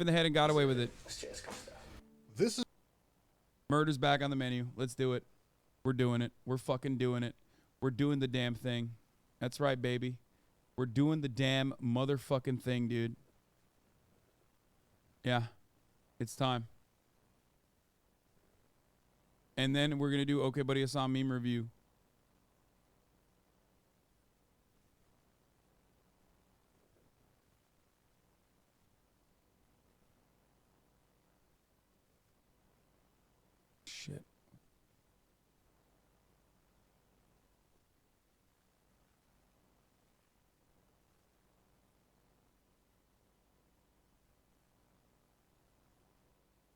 in the head and got away with it. This is Murder's back on the menu. Let's do it. We're doing it. We're fucking doing it. We're doing the damn thing. That's right, baby. We're doing the damn motherfucking thing, dude. Yeah. It's time. And then we're going to do Okay Buddy Assam meme review. Shit.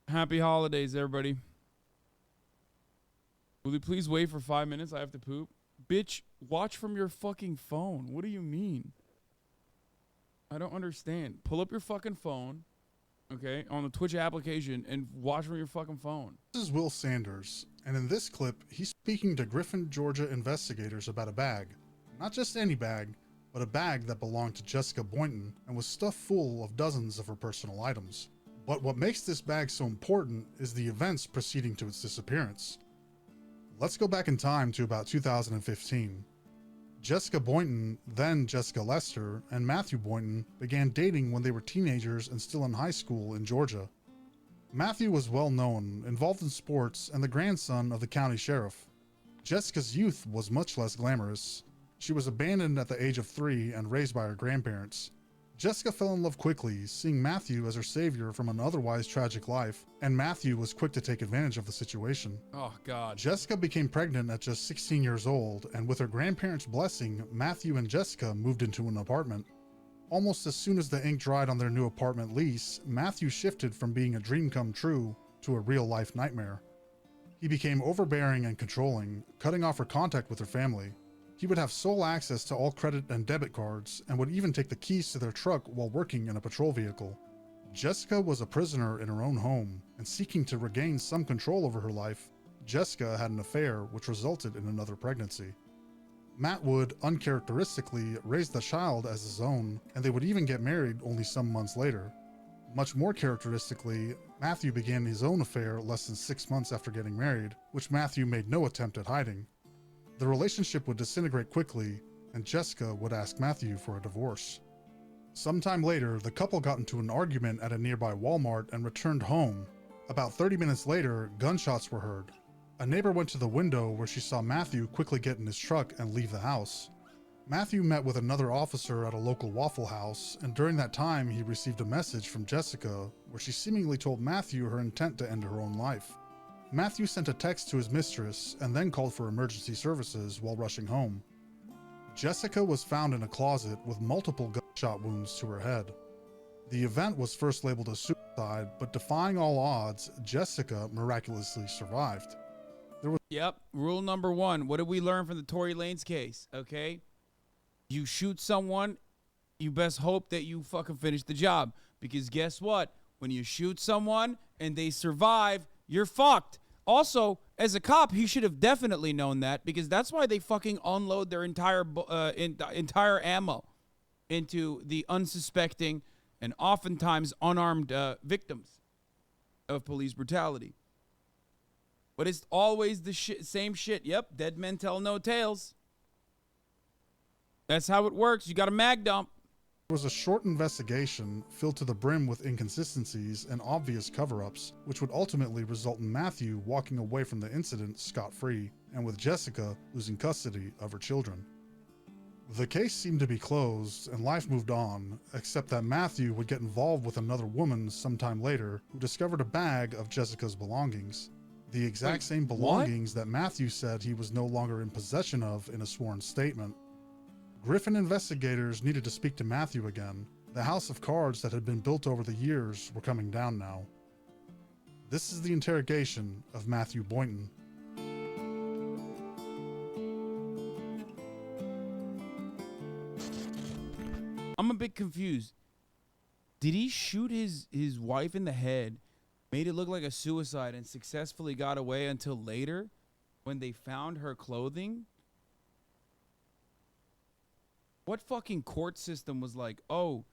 Happy holidays, everybody. Will you please wait for 5 minutes? I have to poop. Bitch, watch from your fucking phone. What do you mean? I don't understand. Pull up your fucking phone, okay, on the Twitch application and watch from your fucking phone. This is Will Sanders, and in this clip, he's speaking to Griffin, Georgia investigators about a bag. Not just any bag, but a bag that belonged to Jessica Boynton and was stuffed full of dozens of her personal items. But what makes this bag so important is the events preceding to its disappearance. Let's go back in time to about 2015. Jessica Boynton, then Jessica Lester, and Matthew Boynton began dating when they were teenagers and still in high school in Georgia. Matthew was well known, involved in sports, and the grandson of the county sheriff. Jessica's youth was much less glamorous. She was abandoned at the age of 3 and raised by her grandparents. Jessica fell in love quickly, seeing Matthew as her savior from an otherwise tragic life, and Matthew was quick to take advantage of the situation. Oh, God. Jessica became pregnant at just 16 years old, and with her grandparents' blessing, Matthew and Jessica moved into an apartment. Almost as soon as the ink dried on their new apartment lease, Matthew shifted from being a dream come true to a real-life nightmare. He became overbearing and controlling, cutting off her contact with her family. He would have sole access to all credit and debit cards, and would even take the keys to their truck while working in a patrol vehicle. Jessica was a prisoner in her own home, and seeking to regain some control over her life, Jessica had an affair which resulted in another pregnancy. Matt would, uncharacteristically, raise the child as his own, and they would even get married only some months later. Much more characteristically, Matthew began his own affair less than 6 months after getting married, which Matthew made no attempt at hiding. The relationship would disintegrate quickly, and Jessica would ask Matthew for a divorce. Sometime later, the couple got into an argument at a nearby Walmart and returned home. About 30 minutes later, gunshots were heard. A neighbor went to the window where she saw Matthew quickly get in his truck and leave the house. Matthew met with another officer at a local Waffle House, and during that time he received a message from Jessica where she seemingly told Matthew her intent to end her own life. Matthew sent a text to his mistress and then called for emergency services while rushing home. Jessica was found in a closet with multiple gunshot wounds to her head. The event was first labeled as suicide, but defying all odds, Jessica miraculously survived. Yep. Rule number 1. What did we learn from the Tory Lanez case? Okay. You shoot someone, you best hope that you fucking finish the job. Because guess what? When you shoot someone and they survive, you're fucked. Also, as a cop, he should have definitely known that, because that's why they fucking unload their entire ammo into the unsuspecting and oftentimes unarmed victims of police brutality. But it's always the same shit. Yep, dead men tell no tales. That's how it works. You got a mag dump. There was a short investigation filled to the brim with inconsistencies and obvious cover-ups, which would ultimately result in Matthew walking away from the incident scot-free, and with Jessica losing custody of her children. The case seemed to be closed, and life moved on, except that Matthew would get involved with another woman sometime later who discovered a bag of Jessica's belongings. The exact same belongings that Matthew said he was no longer in possession of in a sworn statement. Griffin investigators needed to speak to Matthew again. The house of cards that had been built over the years were coming down now. This is the interrogation of Matthew Boynton. I'm a bit confused. Did he shoot his wife in the head, made it look like a suicide, and successfully got away until later when they found her clothing? What fucking court system was like, oh,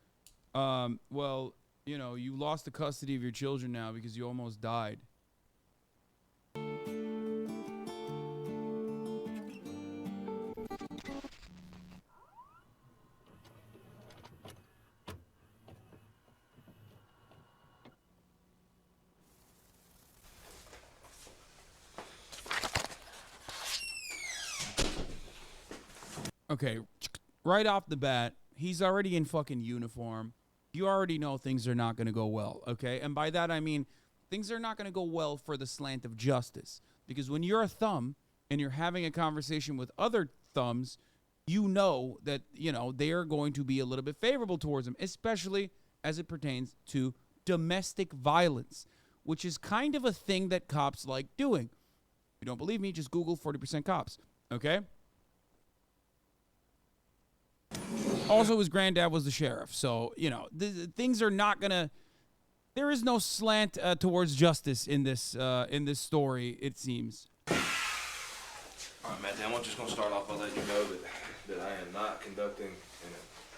well, You know, you lost the custody of your children now because you almost died. Okay, right off the bat, he's already in fucking uniform. You already know things are not going to go well, okay? And by that I mean things are not going to go well for the slant of justice. Because when you're a thumb and you're having a conversation with other thumbs, you know that, you know, they are going to be a little bit favorable towards him, especially as it pertains to domestic violence, which is kind of a thing that cops like doing. If you don't believe me, just Google 40% cops, okay? Also, his granddad was the sheriff, so you know things are not gonna. There is no slant towards justice in this story. It seems. All right, Matthew. I'm just gonna start off by letting you know that I am not conducting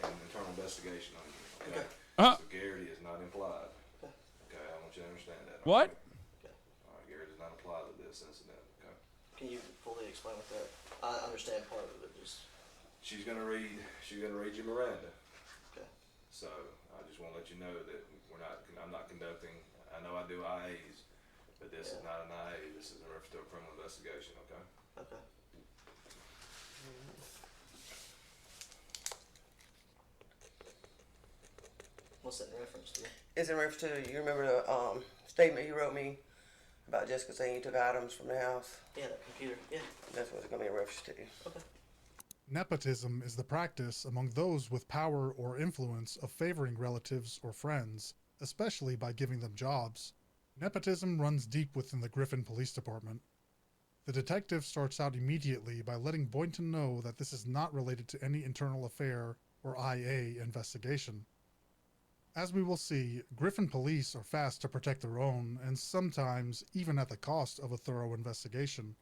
an internal investigation on you. Okay. Severity is not implied. Okay. I want you to understand that. What? Okay. All right. Garrett does not apply to this incident. Okay. Can you fully explain what that? I understand part of it, just. She's gonna read you Miranda. Okay. So I just want to let you know that I'm not conducting. I know I do IAs, but this is not an IA. This is a reference to a criminal investigation. Okay. Okay. What's that in reference to? It's in reference to, you remember the statement you wrote me about Jessica saying you took items from the house? Yeah, that computer. Yeah. That's what it's going to be in reference to. Okay. Nepotism is the practice among those with power or influence of favoring relatives or friends, especially by giving them jobs. Nepotism runs deep within the Griffin Police Department. The detective starts out immediately by letting Boynton know that this is not related to any internal affair or IA investigation. As we will see, Griffin police are fast to protect their own, and sometimes even at the cost of a thorough investigation.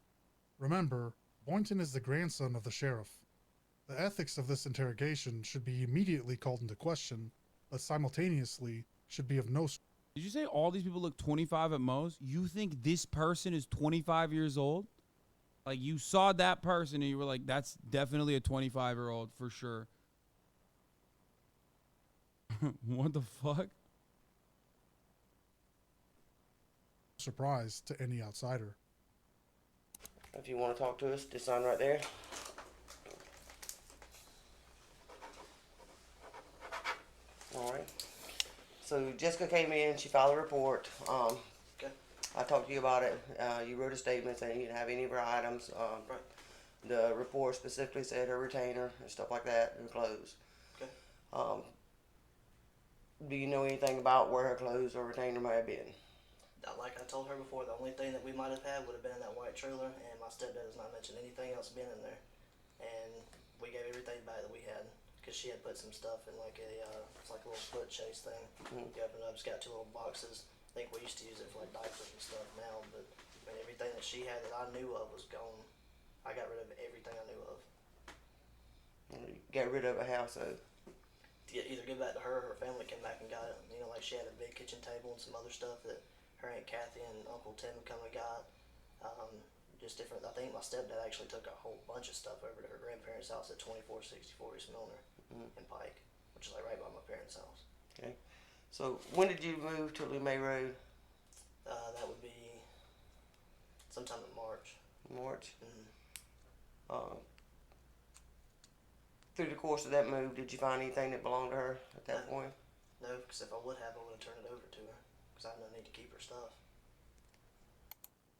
Remember, Boynton is the grandson of the sheriff. The ethics of this interrogation should be immediately called into question, but simultaneously should be of no. Did you say all these people look 25 at most? You think this person is 25 years old? Like you saw that person and you were like, that's definitely a 25-year-old for sure. What the fuck? Surprise to any outsider. If you want to talk to us, just sign right there. Alright. So Jessica came in, she filed a report. Okay. I talked to you about it. You wrote a statement saying you didn't have any of her items. Right. The report specifically said her retainer and stuff like that, her clothes. Okay. Do you know anything about where her clothes or retainer may have been? Like I told her before, the only thing that we might have had would have been in that white trailer, and my stepdad has not mentioned anything else being in there. And we gave everything back that we had, because she had put some stuff in like it's like a little foot chase thing. Mm-hmm. You open it up, it's got two little boxes. I think we used to use it for like diapers and stuff now, but I mean, everything that she had that I knew of was gone. I got rid of everything I knew of. You got rid of a house, so. Either give back to her or her family came back and got it. You know, like she had a big kitchen table and some other stuff that her Aunt Kathy and Uncle Tim come and got. Just different. I think my stepdad actually took a whole bunch of stuff over to her grandparents' house at 2464 East Milner in Pike, which is like right by my parents' house. Okay. So when did you move to Lumay Road? That would be sometime in March. March. Mm-hmm. Through the course of that move, did you find anything that belonged to her at that point? No, because if I would have, I would have turned it over to her, because I had no need to keep her stuff.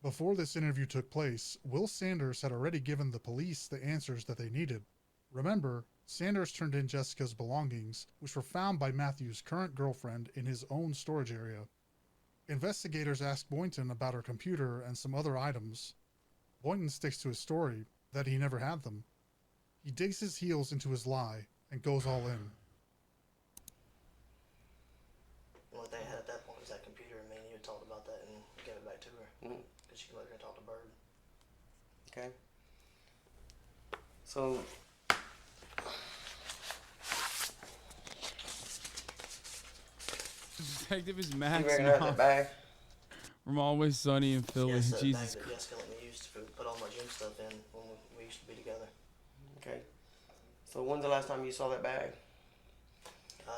Before this interview took place, Will Sanders had already given the police the answers that they needed. Remember, Sanders turned in Jessica's belongings, which were found by Matthew's current girlfriend in his own storage area. Investigators asked Boynton about her computer and some other items. Boynton sticks to his story that he never had them. He digs his heels into his lie and goes all in. The only thing I had at that point was that computer, and me and you had talked about that and gave it back to her, because she could let her talk to Bird. Okay. So, Detective is You Max recognize Mom that bag? from Always Sunny in Philly. Yeah, it's the Jesus bag that Christ. Jessica let me use to put all my gym stuff in when we used to be together. Okay. So when's the last time you saw that bag?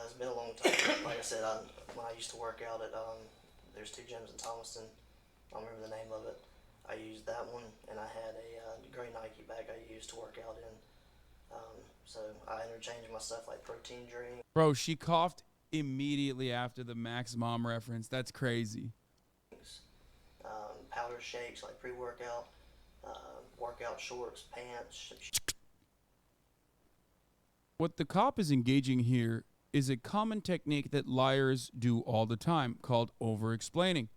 It's been a long time. Like I said, when I used to work out at there's two gyms in Thomaston. I don't remember the name of it. I used that one, and I had a gray Nike bag I used to work out in. So I interchanged my stuff like protein drink. Bro, she coughed immediately after the Max Mom reference. That's crazy. Powder shakes like pre-workout, workout shorts, pants. What the cop is engaging here is a common technique that liars do all the time called over-explaining.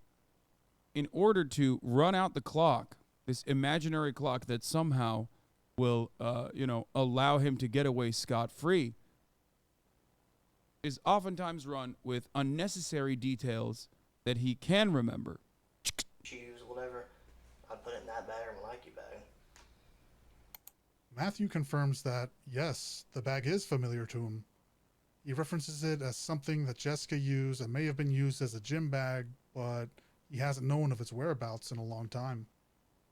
In order to run out the clock, this imaginary clock that somehow will, allow him to get away scot-free, is oftentimes run with unnecessary details that he can remember. Shoes, whatever. I put it in that bag or my Nike bag. Matthew confirms that, yes, the bag is familiar to him. He references it as something that Jessica used and may have been used as a gym bag, but he hasn't known of its whereabouts in a long time.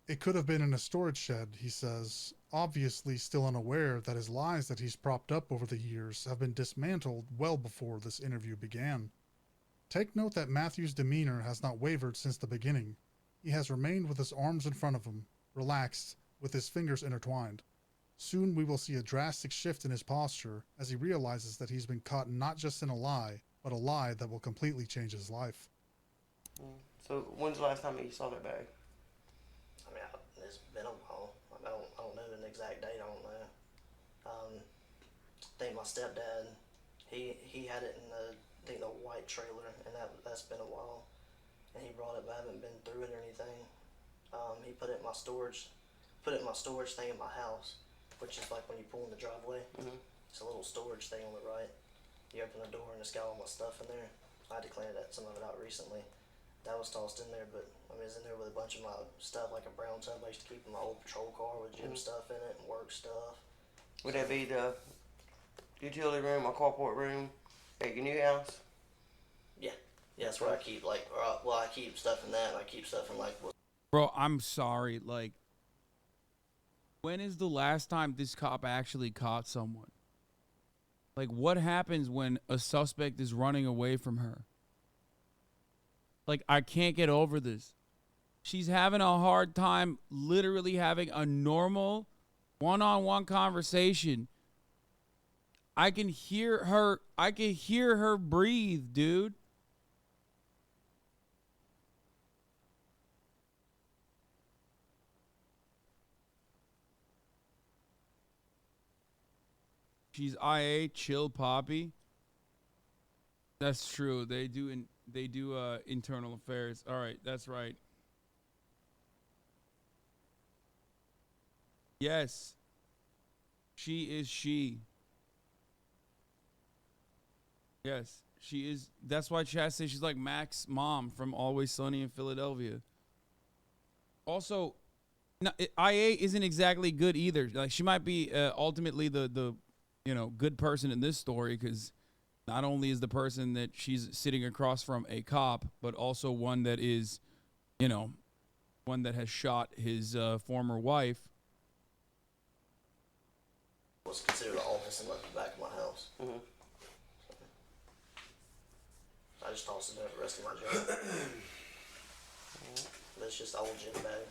It could have been in a storage shed, he says, obviously still unaware that his lies that he's propped up over the years have been dismantled well before this interview began. Take note that Matthew's demeanor has not wavered since the beginning. He has remained with his arms in front of him, relaxed, with his fingers intertwined. Soon we will see a drastic shift in his posture as he realizes that he's been caught not just in a lie, but a lie that will completely change his life. So when's the last time you saw that bag? I mean, it's been a while. I don't know an exact date. I don't know. I think my stepdad, he had it in the white trailer, and that's been a while. And he brought it, but I haven't been through it or anything. He put it in my storage thing in my house, which is like when you pull in the driveway. Mm-hmm. It's a little storage thing on the right. You open the door and it's got all my stuff in there. I had to clean some of it out recently. That was tossed in there, but I mean, it's in there with a bunch of my stuff, like a brown tub I used to keep in my old patrol car with gym stuff in it and work stuff. Would that be the utility room or carport room at your new house? Yeah, that's where I keep I keep stuff in that. And I keep stuff in like. Bro, I'm sorry. Like, when is the last time this cop actually caught someone? Like, what happens when a suspect is running away from her? Like, I can't get over this. She's having a hard time literally having a normal one-on-one conversation. I can hear her breathe, dude. She's IA, chill Poppy. That's true. They do internal affairs. All right, that's right. Yes. She is she. Yes, she is. That's why Chad says she's like Mac's mom from Always Sunny in Philadelphia. Also, no, IA isn't exactly good either. Like, she might be ultimately the good person in this story, because not only is the person that she's sitting across from a cop, but also one that is, one that has shot his former wife. Was considered an office and left the back of my house. Mm-hmm. I just tossed it in the rest of my job. But it's just an old gym bag.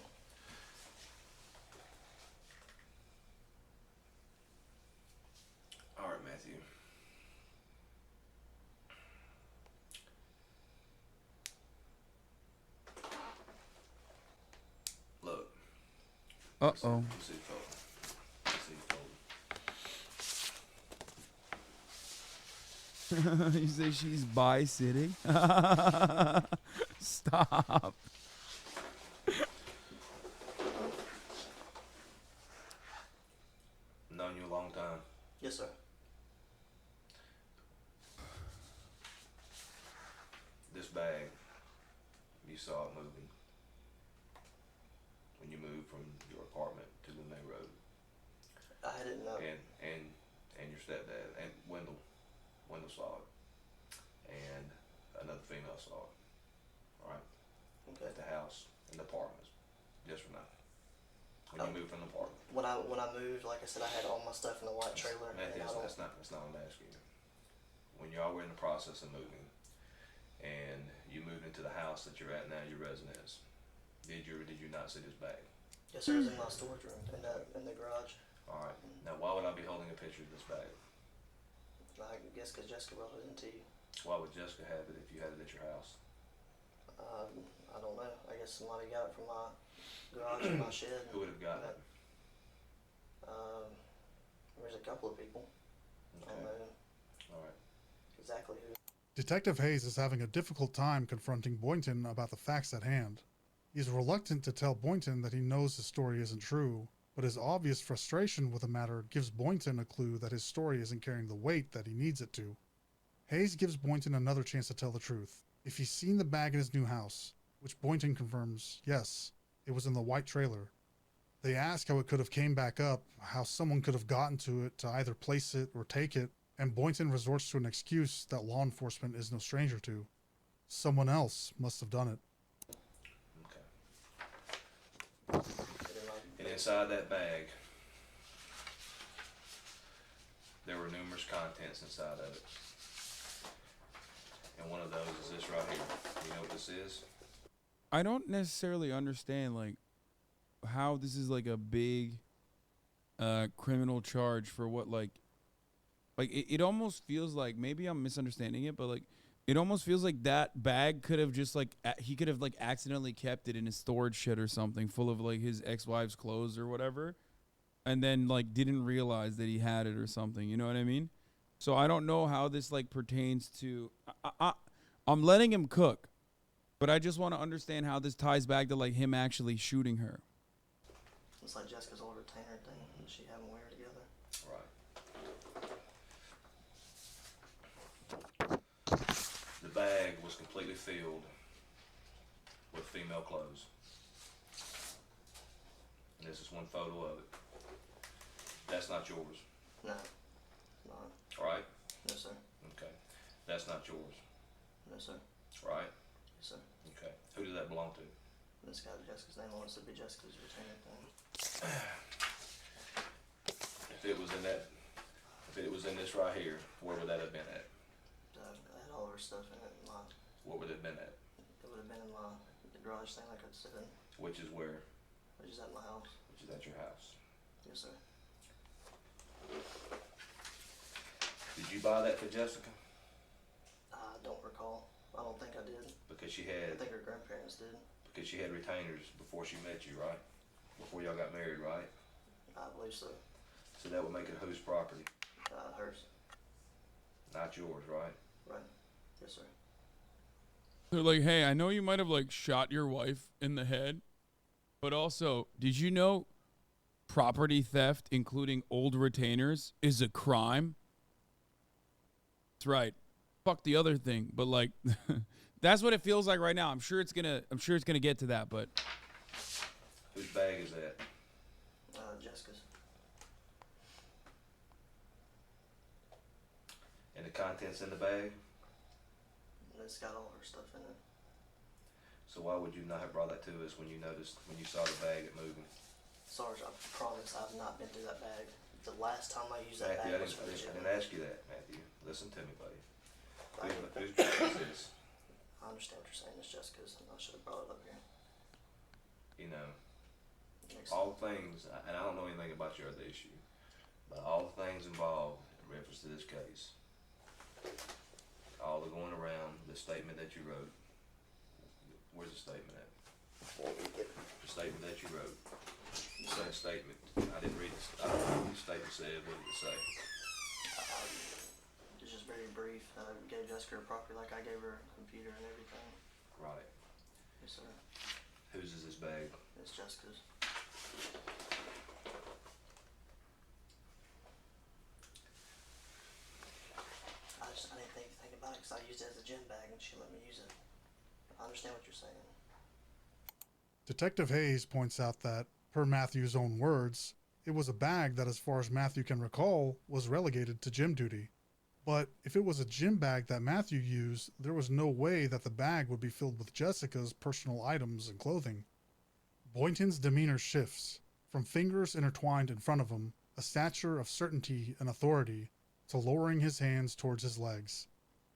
All right, Matthew. Look. Uh-oh. Let's see, You say she's bi-sitting? Stop. known you a long time. Yes, sir. This bag, you saw it moving when you moved from your apartment to the main road. I didn't know. And your stepdad and Wendell saw it, and another female Okay. at the house and the apartments? Yes or no? When you moved from the apartment. When I moved, like I said, I had all my stuff in the white trailer. Matthew, and I don't, that's not what I'm asking you. When y'all were in the process of moving, and you moved into the house that you're at now, your residence, did you or did you not see this bag? yes, sir, it was in my storage room in the garage. All right. Now, why would I be holding a picture of this bag? I guess because Jessica brought it into you. Why would Jessica have it if you had it at your house? I don't know. I guess somebody got it from my garage and my shed. Who would have gotten it? There's a couple of people. I don't Okay. know All right. exactly who. Detective Hayes is having a difficult time confronting Boynton about the facts at hand. He's reluctant to tell Boynton that he knows his story isn't true, but his obvious frustration with the matter gives Boynton a clue that his story isn't carrying the weight that he needs it to. Hayes gives Boynton another chance to tell the truth. If he's seen the bag in his new house, which Boynton confirms, yes, it was in the white trailer. They ask how it could have came back up, how someone could have gotten to it to either place it or take it, and Boynton resorts to an excuse that law enforcement is no stranger to. Someone else must have done it. Okay. And inside that bag, there were numerous contents inside of it. And one of those is this right here. You know what this is? I don't necessarily understand like how this is like a big criminal charge for what like it almost feels like, maybe I'm misunderstanding it, but like it almost feels like that bag could have just like he could have like accidentally kept it in his storage shed or something full of like his ex-wife's clothes or whatever, and then like didn't realize that he had it or something, you know what I mean? So I don't know how this like pertains to I'm letting him cook, but I just want to understand how this ties back to like him actually shooting her. It's like Jessica's old retainer thing that she had them wear together. Right. The bag was completely filled with female clothes. And this is one photo of it. That's not yours, No, not. right? No, sir. Okay. That's not yours, No, sir. right? Yes, sir. Okay. Who did that belong to? This got Jessica's name on it, so it'd be Jessica's retainer thing. If it was in this right here, where would that have been at? I had all of her stuff in it. What would it have been at? It would have been in the garage thing, like I said, Which is where? which is at my house. Which is at your house. Yes, sir. Did you buy that for Jessica? I don't recall. I don't think I did. Because she I had think her grandparents did. retainers before she met you, right? Before y'all got married, right? I believe so. So that would make it whose property? Hers. Not yours, right? Right. Yes, sir. They're like, hey, I know you might have like shot your wife in the head, but also, did you know property theft, including old retainers, is a crime? That's right. Fuck the other thing, but like, that's what it feels like right now. I'm sure it's gonna get to that, but Whose bag is that? Jessica's. And the contents in the bag? And it's got all her stuff in it. So why would you not have brought that to us when you saw the bag at moving? Sarge, I promise I've not been through that bag. The last time I used that Matthew, I bag was didn't, for I the didn't- I gym. didn't ask you that, Matthew. Listen to me, buddy. I Whose bag is this? understand what you're saying. It's Jessica's, and I should have brought it up here. You know, Makes all things, and I don't know anything about your other issue, but all the things involved in reference to this case, all the going around, the statement that you wrote, where's the statement at? The statement that you wrote. The same statement. I didn't read this. I don't know what the statement said. What did it say? It's just very brief. I gave Jessica her property like I gave her a computer and everything. Right. Yes, sir. Whose is this bag? It's Jessica's. I didn't think about it because I used it as a gym bag and she let me use it. I understand what you're saying. Detective Hayes points out that, per Matthew's own words, it was a bag that, as far as Matthew can recall, was relegated to gym duty. But if it was a gym bag that Matthew used, there was no way that the bag would be filled with Jessica's personal items and clothing. Boynton's demeanor shifts from fingers intertwined in front of him, a stature of certainty and authority, to lowering his hands towards his legs.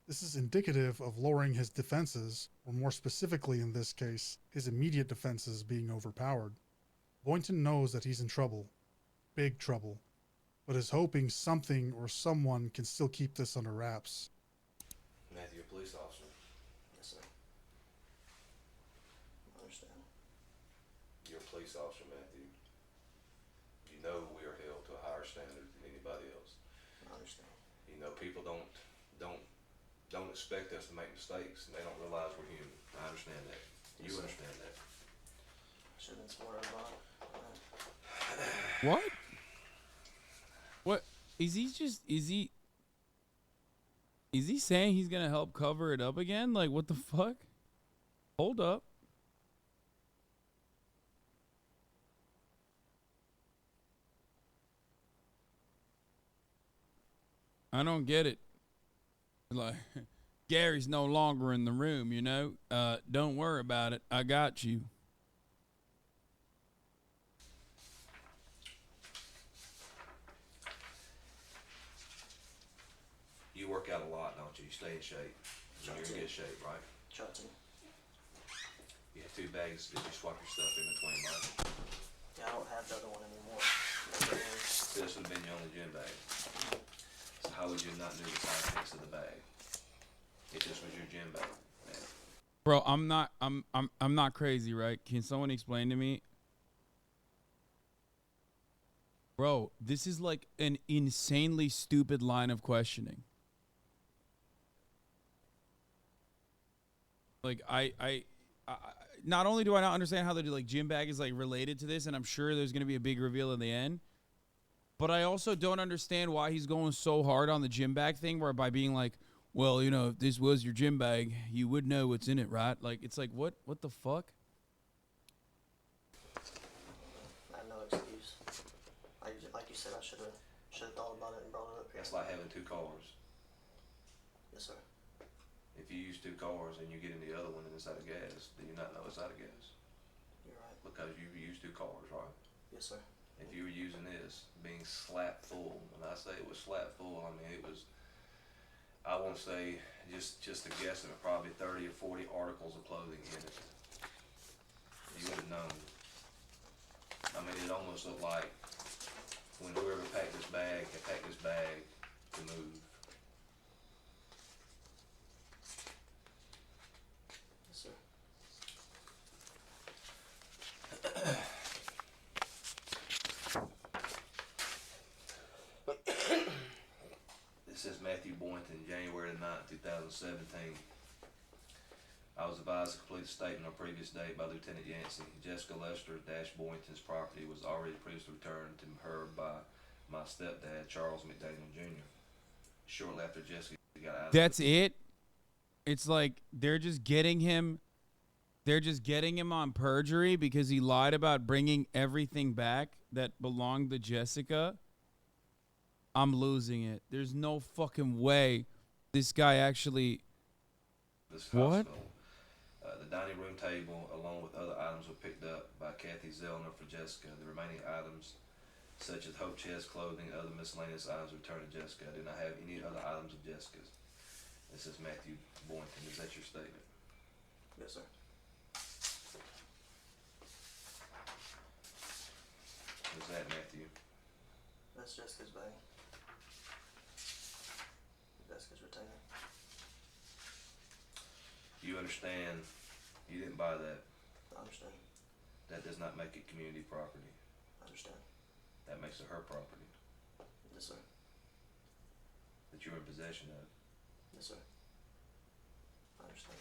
This is indicative of lowering his defenses, or more specifically in this case, his immediate defenses being overpowered. Boynton knows that he's in trouble, big trouble, but is hoping something or someone can still keep this under wraps. Matthew, a police officer. Yes, sir. I understand. You're a police officer, Matthew. You know we are held to a higher standard than anybody else. I understand. You know, people don't expect us to make mistakes, and they don't realize we're human. I understand that. You understand that. Should have been smarter about it. What? What is he just? Is he saying he's gonna help cover it up again? Like, what the fuck? Hold up. I don't get it. Like, Gary's no longer in the room, you know? Don't worry about it. I got you. You work out a lot, don't you? You stay in shape. Try You're to. in good shape, right? Try to. You have 2 bags. Did you swap your stuff in between, right? Yeah, I don't have the other one anymore. This would have been your only gym bag. So how would you not know the contents of the bag? It just was your gym bag, man. Bro, I'm not crazy, right? Can someone explain to me? Bro, this is like an insanely stupid line of questioning. Like I not only do I not understand how the like gym bag is like related to this, and I'm sure there's gonna be a big reveal in the end, but I also don't understand why he's going so hard on the gym bag thing, where by being like, well, you know, if this was your gym bag, you would know what's in it, right? Like, it's like, what the fuck? I have no excuse. Like you said, I should have thought about it and brought it up here. That's like having 2 cars. Yes, sir. If you use 2 cars and you get in the other one and it's out of gas, do you not know it's out of gas? You're right. Because you used 2 cars, right? Yes, sir. If you were using this, being slap full, when I say it was slap full, I mean it was, I want to say, just a guesstimate, probably 30 or 40 articles of clothing in it. You would have known. I mean, it almost looked like when whoever packed this bag had packed this bag to move. Yes, sir. This says Matthew Boynton, January 9th, 2017. I was advised to complete a statement on previous date by Lieutenant Yancey. Jessica Lester Boynton's property was already previously returned to her by my stepdad, Charles McDaniel Jr. Shortly after Jessica got out of That's it? It's like they're just getting him on perjury because he lied about bringing everything back that belonged to Jessica. I'm losing it. There's no fucking way this guy actually... this What? hospital. The dining room table, along with other items, were picked up by Kathy Zellner for Jessica. The remaining items, such as Hope Chest clothing and other miscellaneous items, returned to Jessica. I did not have any other items of Jessica's. This is Matthew Boynton. Is that your statement? Yes, sir. Who's that, Matthew? That's Jessica's bag. Jessica's retainer. You understand you didn't buy that. I understand. That does not make it community property. I understand. That makes it her property Yes, sir. that you're in possession of. Yes, sir. I understand.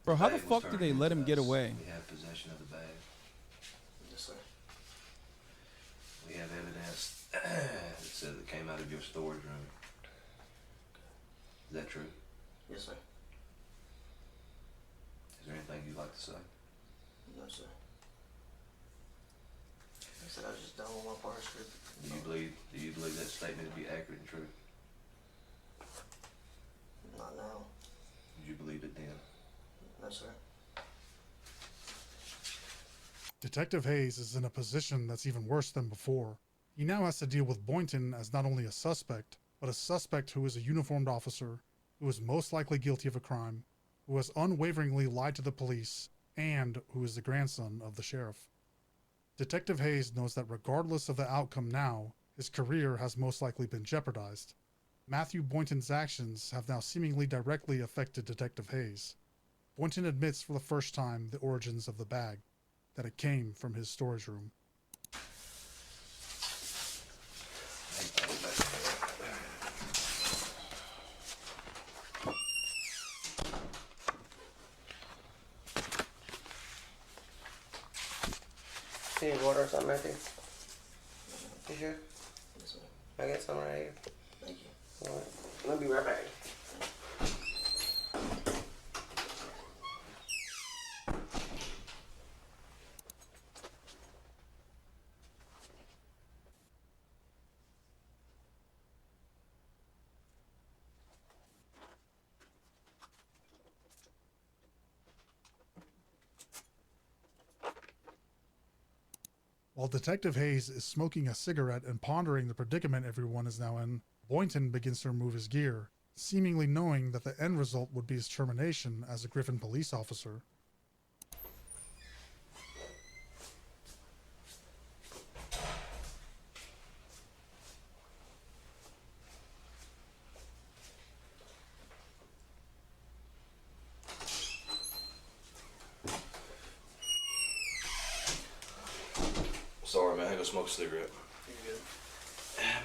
Bro, how the Bag was fuck did turned they let into him get us. away? We have possession of the bag. Yes, sir. We have It says it came out of your storage room. Is that true? Yes, sir. Is there anything you'd like to say? No, sir. I said I was just done with my part script. Do you believe that statement to be accurate and true? Not now. Did you believe it then? No, sir. Detective Hayes is in a position that's even worse than before. He now has to deal with Boynton as not only a suspect, but a suspect who is a uniformed officer, who is most likely guilty of a crime, who has unwaveringly lied to the police, and who is the grandson of the sheriff. Detective Hayes knows that regardless of the outcome now, his career has most likely been jeopardized. Matthew Boynton's actions have now seemingly directly affected Detective Hayes. Boynton admits for the first time the origins of the bag, that it came from his storage room. You need water or something, Matthew? You sure? Yes, sir. I got some right here. Thank you. All right. I'll be right back. While Detective Hayes is smoking a cigarette and pondering the predicament everyone is now in, Boynton begins to remove his gear, seemingly knowing that the end result would be his termination as a Griffin police officer. Sorry, man. I go smoke a cigarette. You're good.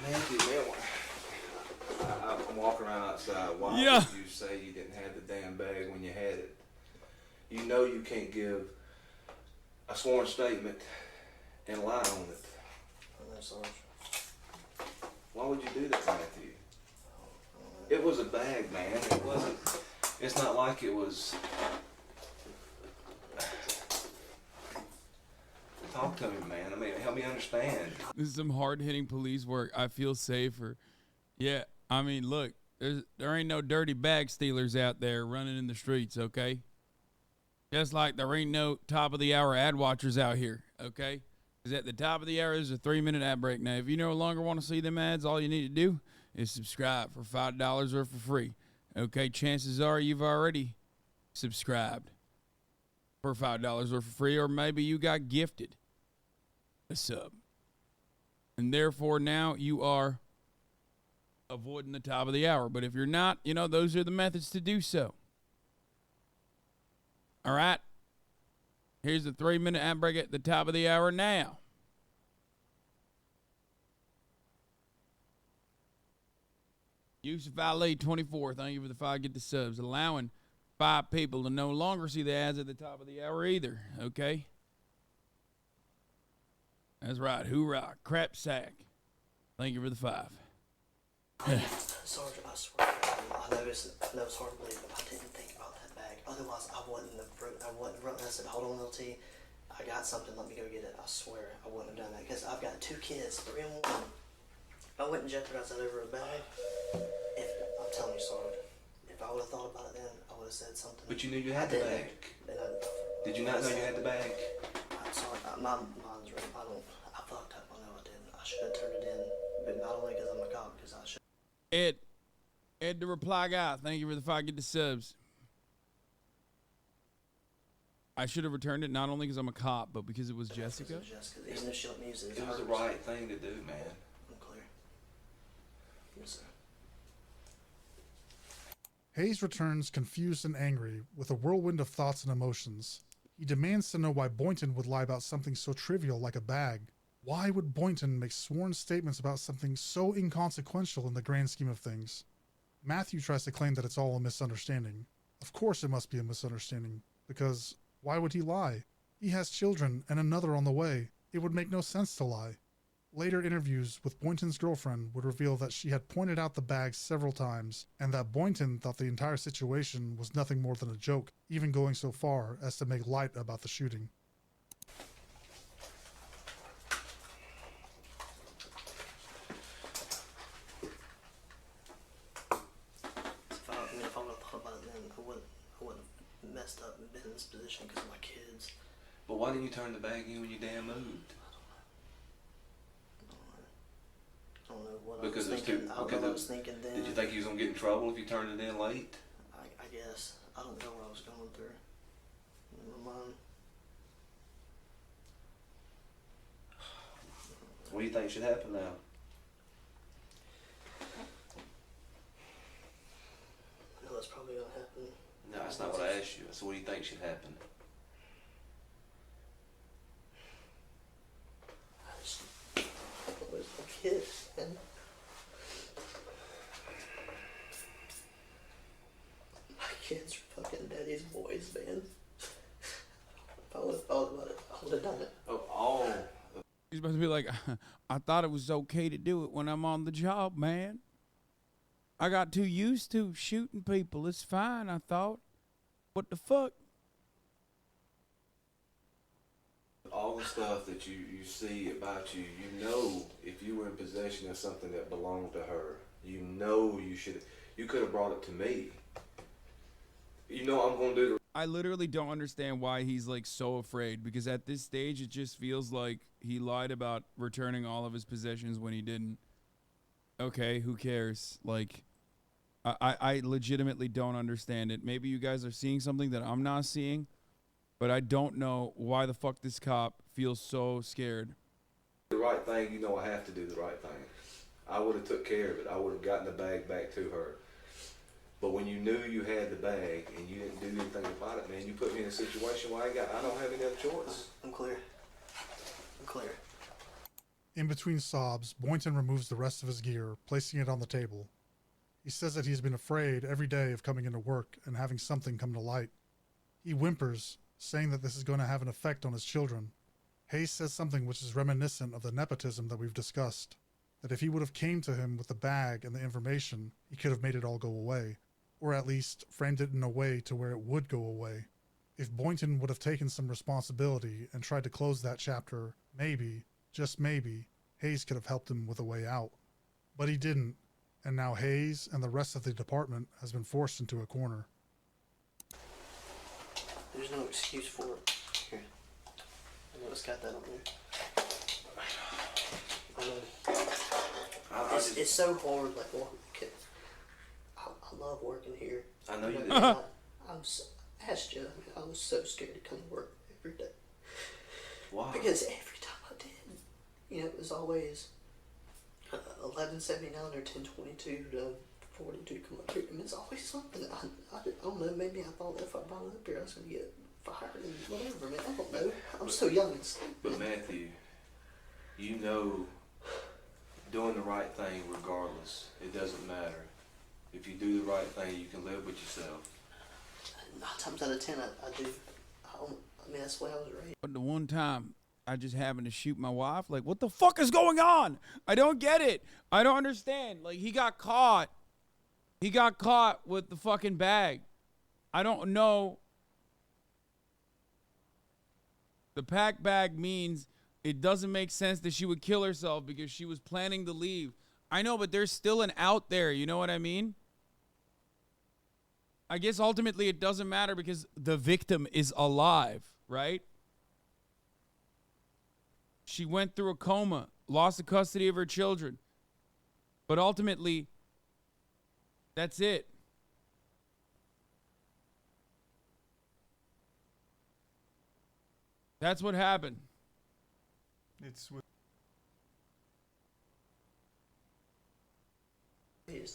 Matthew, man, I'm walking around outside. Why Yeah. would you say you didn't have the damn bag when you had it? You know you can't give a sworn statement and lie on it. I know, Sarge. Why would you do that, Matthew? It was a bag, man. It wasn't. It's not like it was. Talk to me, man. I mean, help me understand. This is some hard-hitting police work. I feel safer. Yeah, I mean, look, there ain't no dirty bag stealers out there running in the streets, okay? Just like there ain't no top-of-the-hour ad watchers out here, okay? Because at the top of the hour, there's a 3-minute ad break. Now, if you no longer want to see them ads, all you need to do is subscribe for $5 or for free, okay? Chances are you've already subscribed for $5 or for free, or maybe you got gifted a sub. And therefore, now you are avoiding the top of the hour. But if you're not, you know, those are the methods to do so. All right. Here's the 3-minute ad break at the top of the hour now. Yusuf Ali, 24. Thank you for the 5 get the subs. Allowing 5 people to no longer see the ads at the top of the hour either. Okay. That's right. Hoorah. Crap sack. Thank you for the 5. Sarge, I swear, I know it's hard to believe, but I didn't think about that bag. Otherwise, I wouldn't have run. I said, hold on, LT. I got something. Let me go get it. I swear, I wouldn't have done that because I've got 2 kids, 3 and 1. I wouldn't jeopardize that over a bag. I'm telling you, Sarge, if I would have thought about it then, I would have said something. But you knew you had the bag. Did you not know you had the bag? I'm sorry. My mind's right. I fucked up. I know I didn't. I should have turned it in, but not only because I'm a cop, because I should. Ed, the reply guy. Thank you for the 5 get the subs. I should have returned it not only because I'm a cop, but because it was Jessica. It was Jessica. Even if she let me use it. It was the right thing to do, man. I'm clear. Yes, sir. Hayes returns confused and angry, with a whirlwind of thoughts and emotions. He demands to know why Boynton would lie about something so trivial like a bag. Why would Boynton make sworn statements about something so inconsequential in the grand scheme of things? Matthew tries to claim that it's all a misunderstanding. Of course it must be a misunderstanding, because why would he lie? He has children and another on the way. It would make no sense to lie. Later interviews with Boynton's girlfriend would reveal that she had pointed out the bag several times and that Boynton thought the entire situation was nothing more than a joke, even going so far as to make light about the shooting. If I would have thought about it then, I wouldn't have messed up and been in this position because of my kids. But why didn't you turn the bag in when you damn moved? I don't know what Because I was it's thinking. too- I don't because know what I it- was thinking then. Did you think you was gonna get in trouble if you turned it in late? I guess. I don't know what I was going through. Never mind. What do you think should happen now? I know that's probably gonna happen. No, that's not what I asked you. So what do you think should happen? I just was my kids, man. My kids are fucking daddy's boys, man. If I would have thought about it, I would have done it. Oh, He's supposed to be like, I thought it was okay to do it when I'm on the job, man. I got too used to shooting people. It's fine, I thought. What the fuck? all the stuff that you see about you, you know, if you were in possession of something that belonged to her, you know you could have brought it to me. You know I'm gonna do the I literally don't understand why he's like so afraid, because at this stage it just feels like he lied about returning all of his possessions when he didn't. Okay, who cares? Like, I legitimately don't understand it. Maybe you guys are seeing something that I'm not seeing, but I don't know why the fuck this cop feels so scared. right thing. You know I have to do the right thing. I would have took care of it. I would have gotten the bag back to her. But when you knew you had the bag and you didn't do anything about it, man, you put me in a situation where I don't have any other choice. I'm clear. I'm clear. In between sobs, Boynton removes the rest of his gear, placing it on the table. He says that he's been afraid every day of coming into work and having something come to light. He whimpers, saying that this is going to have an effect on his children. Hayes says something which is reminiscent of the nepotism that we've discussed, that if he would have came to him with the bag and the information, he could have made it all go away, or at least framed it in a way to where it would go away. If Boynton would have taken some responsibility and tried to close that chapter, maybe, just maybe, Hayes could have helped him with a way out. But he didn't, and now Hayes and the rest of the department has been forced into a corner. There's no excuse for it. Here. I know it's got that on there. I know. It's so hard, like, I love working here. I know you do. I was asked you. I was so scared to come to work every day. Why? Because every time I did, it was always 11:79 or 10:22 to 42 come up here. I mean, it's always something. I don't know. Maybe I thought if I brought it up here, I was gonna get fired and whatever. Man, I don't know. I'm so young and stupid. But Matthew, you know, doing the right thing regardless, it doesn't matter. If you do the right thing, you can live with yourself. 9 times out of 10, I do. I mean, that's the way I was raised. But the one time I just happened to shoot my wife, like, what the fuck is going on? I don't get it. I don't understand. Like, he got caught. He got caught with the fucking bag. I don't know. The pack bag means it doesn't make sense that she would kill herself because she was planning to leave. I know, but there's still an out there. You know what I mean? I guess ultimately it doesn't matter because the victim is alive, right? She went through a coma, lost the custody of her children. But ultimately, that's it. That's what happened.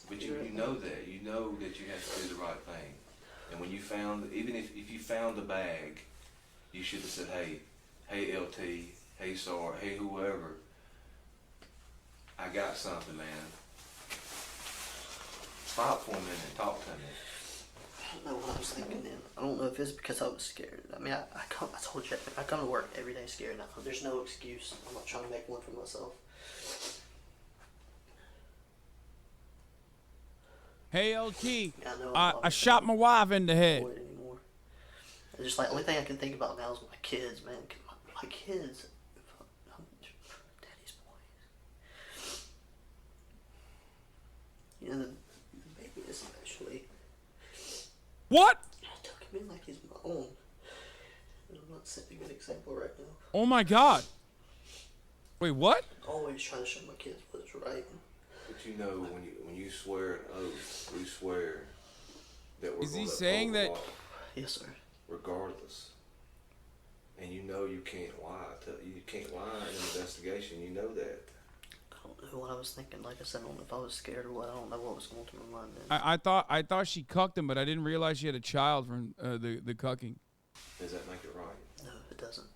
But you know that. You know that you have to do the right thing. And when you found, even if you found the bag, you should have said, hey LT, hey SAR, hey whoever, I got something, man. Stop for a minute and talk to me. I don't know what I was thinking then. I don't know if it's because I was scared. I mean, I told you, I come to work every day scared. Now, there's no excuse. I'm not trying to make one for myself. Hey, LT. I know I shot my wife in the head. avoid anymore. It's just like only thing I can think about now is my kids, man. 'Cause my kids, I'm daddy's boys. You know, the baby especially. What? I took him in like he's my own. And I'm not setting a good example right now. Oh my God. Wait, what? Always trying to show my kids what's right. But you know, when you swear an oath, we swear that we're Is he gonna saying uphold the that- law Yes, sir. regardless. And you know you can't lie. You can't lie in an investigation. You know that. I don't know what I was thinking. Like I said, I don't know if I was scared or what. I don't know what was going through my mind then. I thought she cucked him, but I didn't realize she had a child from the cucking. Does that make it right? No, it doesn't.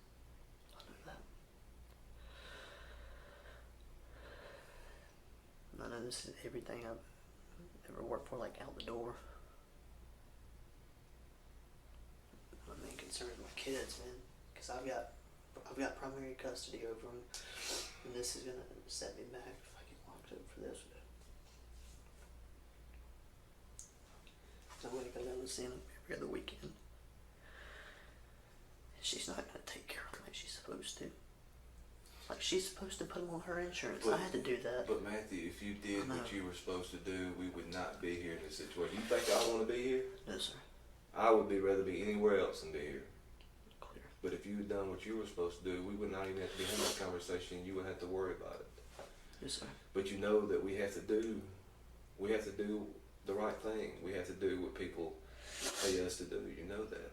I know that. And I know this is everything I've ever worked for, like out the door. My main concern is my kids, man, because I've got primary custody over them, and this is gonna set me back if I get locked up for this. So I'm gonna go down and see them every other weekend. She's not gonna take care of them like she's supposed to. Like she's supposed to put them on her insurance. I had to do that. But Matthew, if you did I what know. you were supposed to do, we would not be here in this situation. You think I want to be here? No, sir. I would rather be anywhere else than be here. Clear. But if you had done what you were supposed to do, we would not even have to be having this conversation. You would have to worry about it. Yes, sir. But you know that we have to do the right thing. We have to do what people pay us to do. You know that.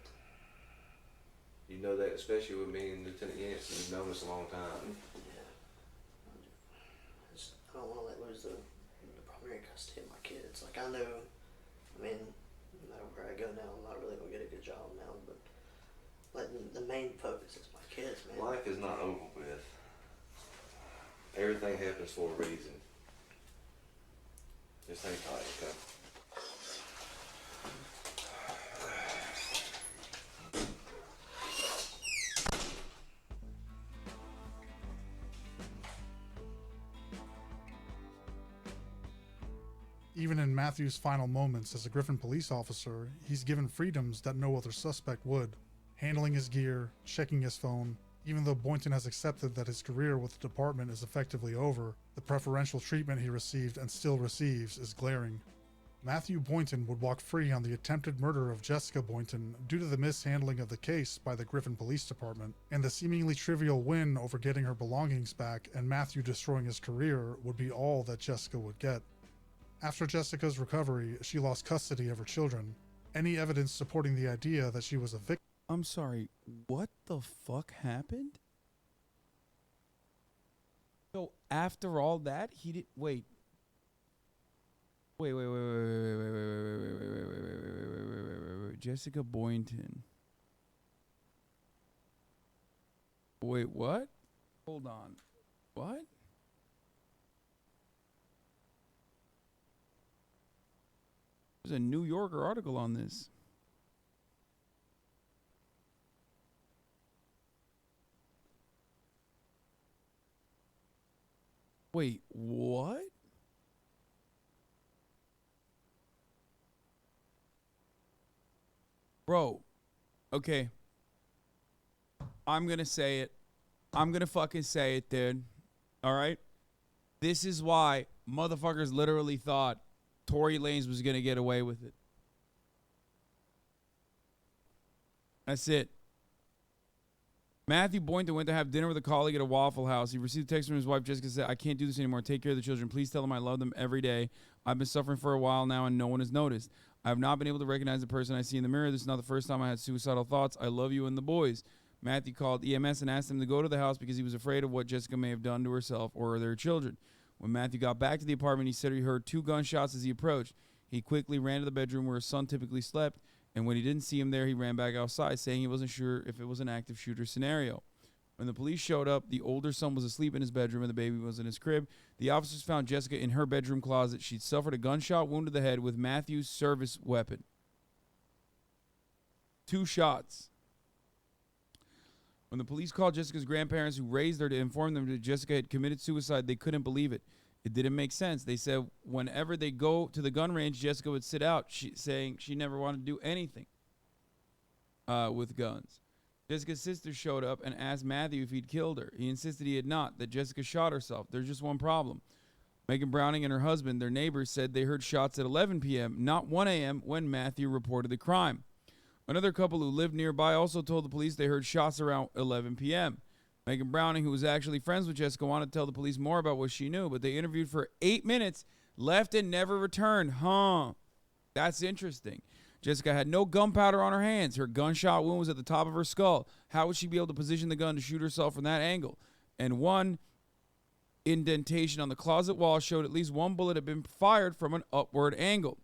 You know that, especially with me and Lieutenant Yancey. You've known us a long time. Yeah. I don't want to lose the primary custody of my kids. Like I know, I mean, no matter where I go now, I'm not really gonna get a good job now. But like the main focus is my kids, man. Life is not over with. Everything happens for a reason. Just hang tight, okay? Even in Matthew's final moments as a Griffin police officer, he's given freedoms that no other suspect would. Handling his gear, checking his phone. Even though Boynton has accepted that his career with the department is effectively over, the preferential treatment he received and still receives is glaring. Matthew Boynton would walk free on the attempted murder of Jessica Boynton due to the mishandling of the case by the Griffin Police Department, and the seemingly trivial win over getting her belongings back and Matthew destroying his career would be all that Jessica would get. After Jessica's recovery, she lost custody of her children. Any evidence supporting the idea that she was a victim. I'm sorry, what the fuck happened? So after all that, he did wait. Wait. Jessica Boynton. Wait, what? Hold on. What? There's a New Yorker article on this. Wait, what? Bro, okay. I'm gonna say it. I'm gonna fucking say it, dude. All right? This is why motherfuckers literally thought Tory Lanez was gonna get away with it. That's it. Matthew Boynton went to have dinner with a colleague at a Waffle House. He received a text from his wife, Jessica, said, I can't do this anymore. Take care of the children. Please tell them I love them every day. I've been suffering for a while now, and no one has noticed. I have not been able to recognize the person I see in the mirror. This is not the first time I had suicidal thoughts. I love you and the boys. Matthew called EMS and asked them to go to the house because he was afraid of what Jessica may have done to herself or their children. When Matthew got back to the apartment, he said he heard 2 gunshots as he approached. He quickly ran to the bedroom where his son typically slept, and when he didn't see him there, he ran back outside, saying he wasn't sure if it was an active shooter scenario. When the police showed up, the older son was asleep in his bedroom and the baby was in his crib. The officers found Jessica in her bedroom closet. She'd suffered a gunshot wound to the head with Matthew's service weapon. 2 shots. When the police called Jessica's grandparents who raised her to inform them that Jessica had committed suicide, they couldn't believe it. It didn't make sense. They said whenever they go to the gun range, Jessica would sit out, saying she never wanted to do anything with guns. Jessica's sister showed up and asked Matthew if he'd killed her. He insisted he had not, that Jessica shot herself. There's just one problem. Megan Browning and her husband, their neighbors, said they heard shots at 11 p.m., not 1 a.m., when Matthew reported the crime. Another couple who lived nearby also told the police they heard shots around 11 p.m. Megan Browning, who was actually friends with Jessica, wanted to tell the police more about what she knew, but they interviewed for 8 minutes, left and never returned. That's interesting. Jessica had no gunpowder on her hands. Her gunshot wound was at the top of her skull. How would she be able to position the gun to shoot herself from that angle? And one indentation on the closet wall showed at least one bullet had been fired from an upward angle.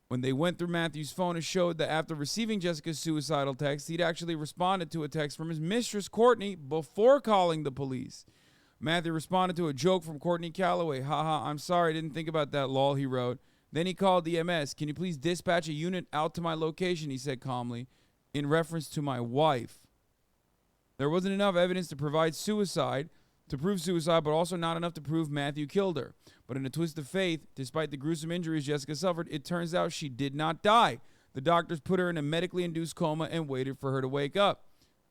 When they went through Matthew's phone, it showed that after receiving Jessica's suicidal text, he'd actually responded to a text from his mistress, Courtney, before calling the police. Matthew responded to a joke from Courtney Calloway. Haha, I'm sorry, I didn't think about that, lol, he wrote. Then he called the MS. Can you please dispatch a unit out to my location, he said calmly, in reference to my wife. There wasn't enough evidence to prove suicide, but also not enough to prove Matthew killed her. But in a twist of fate, despite the gruesome injuries Jessica suffered, it turns out she did not die. The doctors put her in a medically induced coma and waited for her to wake up.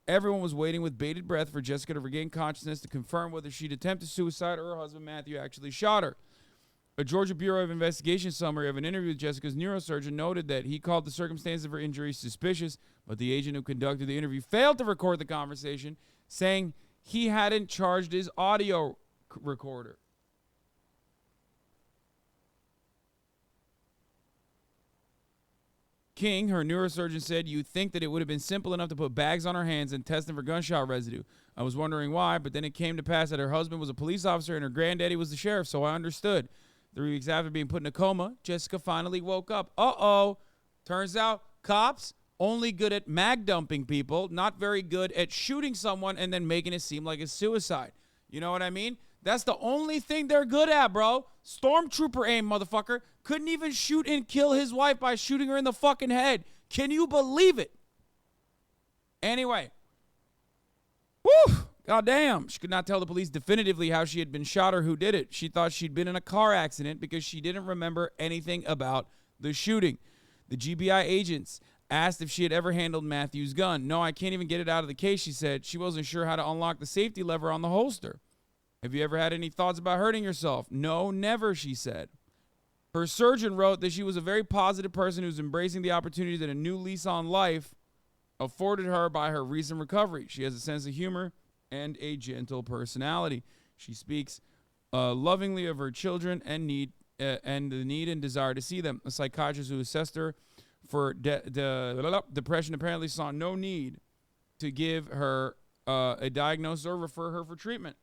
Everyone was waiting with bated breath for Jessica to regain consciousness to confirm whether she'd attempted suicide or her husband Matthew actually shot her. A Georgia Bureau of Investigation summary of an interview with Jessica's neurosurgeon noted that he called the circumstances of her injury suspicious, but the agent who conducted the interview failed to record the conversation, saying he hadn't charged his audio recorder. King, her neurosurgeon, said, "You'd think that it would have been simple enough to put bags on her hands and test them for gunshot residue. I was wondering why, but then it came to pass that her husband was a police officer and her granddaddy was the sheriff, so I understood." 3 weeks after being put in a coma, Jessica finally woke up. Turns out cops only good at mag dumping people, not very good at shooting someone and then making it seem like it's suicide. You know what I mean? That's the only thing they're good at, bro. Stormtrooper aim, motherfucker. Couldn't even shoot and kill his wife by shooting her in the fucking head. Can you believe it? Anyway. Woo! Goddamn. She could not tell the police definitively how she had been shot or who did it. She thought she'd been in a car accident because she didn't remember anything about the shooting. The GBI agents asked if she had ever handled Matthew's gun. "No, I can't even get it out of the case," she said. She wasn't sure how to unlock the safety lever on the holster. "Have you ever had any thoughts about hurting yourself?" "No, never," she said. Her surgeon wrote that she was a very positive person who's embracing the opportunity that a new lease on life afforded her by her recent recovery. She has a sense of humor and a gentle personality. She speaks lovingly of her children and the need and desire to see them. A psychiatrist who assessed her for depression apparently saw no need to give her a diagnosis or refer her for treatment.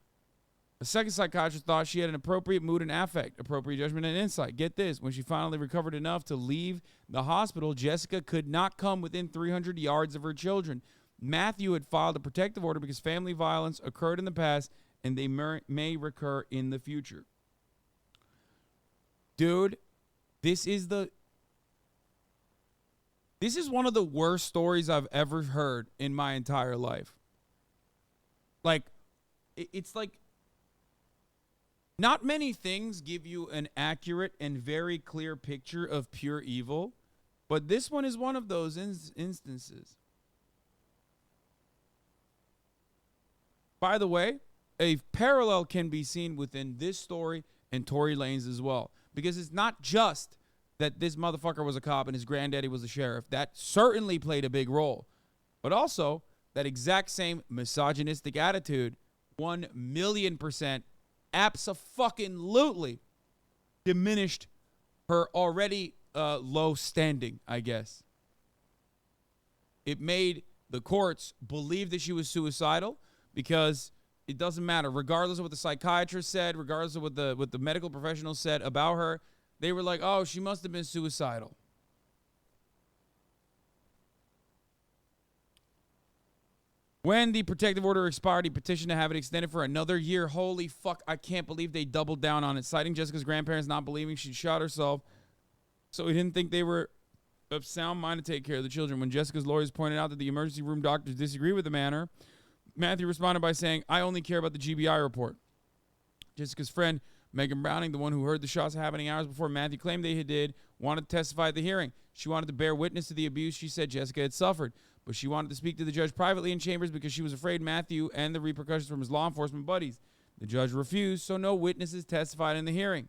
A second psychiatrist thought she had an appropriate mood and affect, appropriate judgment and insight. Get this, when she finally recovered enough to leave the hospital, Jessica could not come within 300 yards of her children. Matthew had filed a protective order because family violence occurred in the past and they may recur in the future. Dude, this is one of the worst stories I've ever heard in my entire life. Like, it's like, not many things give you an accurate and very clear picture of pure evil, but this one is one of those instances. By the way, a parallel can be seen within this story and Tory Lanez as well, because it's not just that this motherfucker was a cop and his granddaddy was a sheriff. That certainly played a big role, but also that exact same misogynistic attitude, 1,000,000% abso-fucking-lutely diminished her already low standing, I guess. It made the courts believe that she was suicidal because it doesn't matter. Regardless of what the psychiatrist said, regardless of what the medical professionals said about her, they were like, oh, she must have been suicidal. When the protective order expired, he petitioned to have it extended for another year. Holy fuck, I can't believe they doubled down on it, citing Jessica's grandparents not believing she shot herself. So he didn't think they were of sound mind to take care of the children. When Jessica's lawyers pointed out that the emergency room doctors disagree with the manner Matthew responded by saying, I only care about the GBI report. Jessica's friend, Megan Browning, the one who heard the shots happening hours before Matthew claimed they did, wanted to testify at the hearing. She wanted to bear witness to the abuse she said Jessica had suffered, but she wanted to speak to the judge privately in chambers because she was afraid Matthew and the repercussions from his law enforcement buddies. The judge refused, so no witnesses testified in the hearing.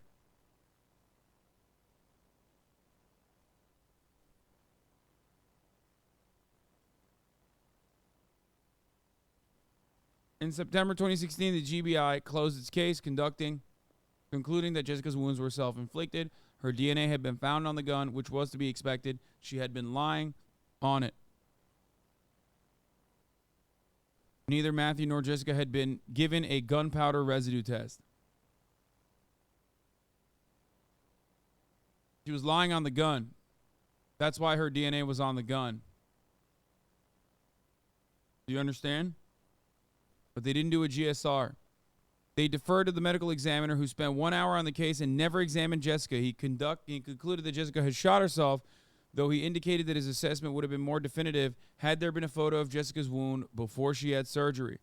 In September 2016, the GBI closed its case, concluding that Jessica's wounds were self-inflicted. Her DNA had been found on the gun, which was to be expected. She had been lying on it. Neither Matthew nor Jessica had been given a gunpowder residue test. She was lying on the gun. That's why her DNA was on the gun. Do you understand? But they didn't do a GSR. They deferred to the medical examiner who spent 1 hour on the case and never examined Jessica. He concluded that Jessica had shot herself, though he indicated that his assessment would have been more definitive had there been a photo of Jessica's wound before she had surgery.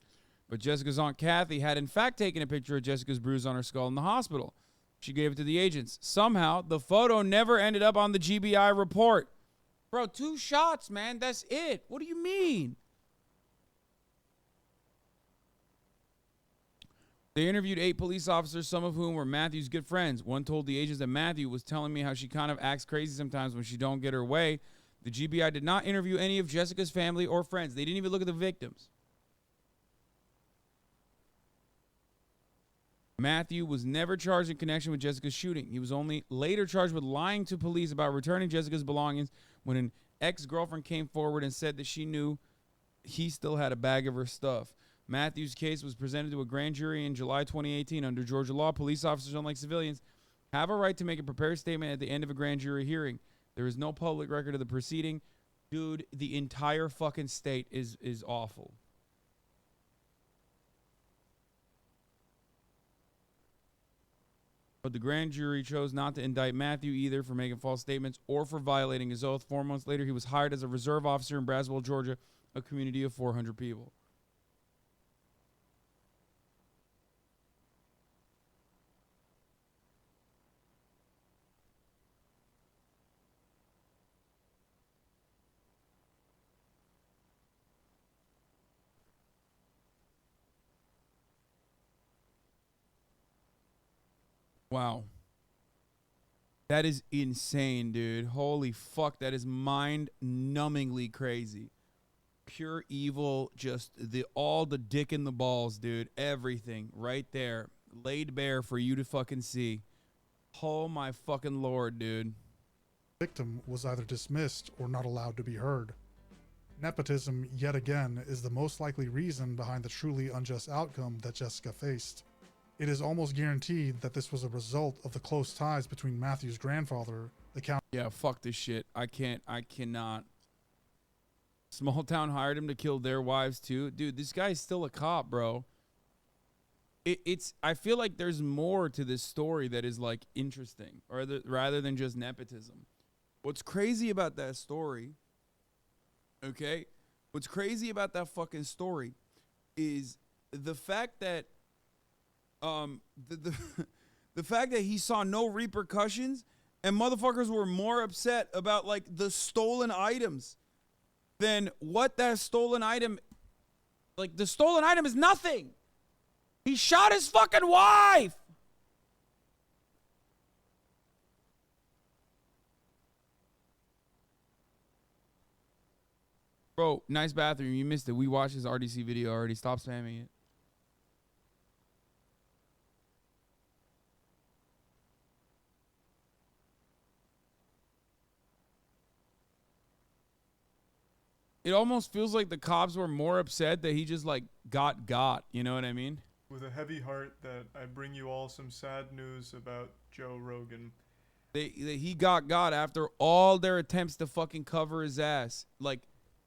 But Jessica's Aunt Kathy had in fact taken a picture of Jessica's bruise on her skull in the hospital. She gave it to the agents. Somehow, the photo never ended up on the GBI report. Bro, 2 shots, man. That's it. What do you mean? They interviewed 8 police officers, some of whom were Matthew's good friends. One told the agents that Matthew was telling me how she kind of acts crazy sometimes when she don't get her way. The GBI did not interview any of Jessica's family or friends. They didn't even look at the victims. Matthew was never charged in connection with Jessica's shooting. He was only later charged with lying to police about returning Jessica's belongings when an ex-girlfriend came forward and said that she knew he still had a bag of her stuff. Matthew's case was presented to a grand jury in July 2018. Under Georgia law, police officers, unlike civilians, have a right to make a prepared statement at the end of a grand jury hearing. There is no public record of the proceeding. Dude, the entire fucking state is awful. But the grand jury chose not to indict Matthew either for making false statements or for violating his oath. 4 months later, he was hired as a reserve officer in Braswell, Georgia, a community of 400 people. Wow. That is insane, dude. Holy fuck, that is mind-numbingly crazy. Pure evil, just all the dick in the balls, dude. Everything right there, laid bare for you to fucking see. Oh my fucking Lord, dude. Victim was either dismissed or not allowed to be heard. Nepotism, yet again, is the most likely reason behind the truly unjust outcome that Jessica faced. It is almost guaranteed that this was a result of the close ties between Matthew's grandfather, the county. Yeah, fuck this shit. I cannot. Small town hired him to kill their wives too. Dude, this guy's still a cop, bro. I feel like there's more to this story that is like interesting, or rather than just nepotism. What's crazy about that story, okay? What's crazy about that fucking story is the fact that the fact that he saw no repercussions and motherfuckers were more upset about like the stolen items than what that stolen item, like the stolen item is nothing. He shot his fucking wife. Bro, nice bathroom. You missed it. We watched his RDC video already. Stop spamming it. It almost feels like the cops were more upset that he just like got. You know what I mean? With a heavy heart that I bring you all some sad news about Joe Rogan. He got after all their attempts to fucking cover his ass. Like,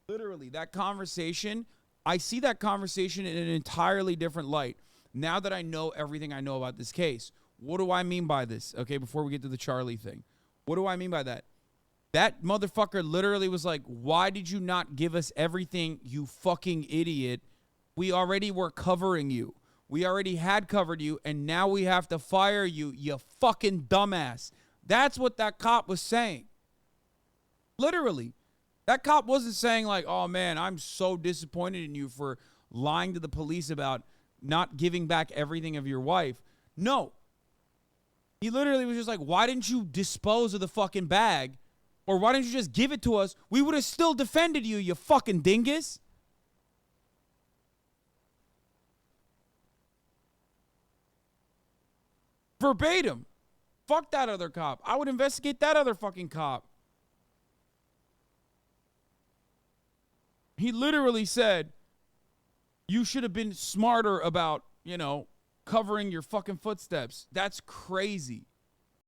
literally, that conversation, I see that conversation in an entirely different light. Now that I know everything I know about this case, what do I mean by this? Okay, before we get to the Charlie thing. What do I mean by that? That motherfucker literally was like, why did you not give us everything, you fucking idiot, we already were covering you. We already had covered you, and now we have to fire you, you fucking dumbass. That's what that cop was saying. Literally. That cop wasn't saying like, oh man, I'm so disappointed in you for lying to the police about not giving back everything of your wife. No. He literally was just like, why didn't you dispose of the fucking bag? Or why didn't you just give it to us? We would have still defended you, you fucking dingus. Verbatim. Fuck that other cop. I would investigate that other fucking cop. He literally said, you should have been smarter about, covering your fucking footsteps. That's crazy.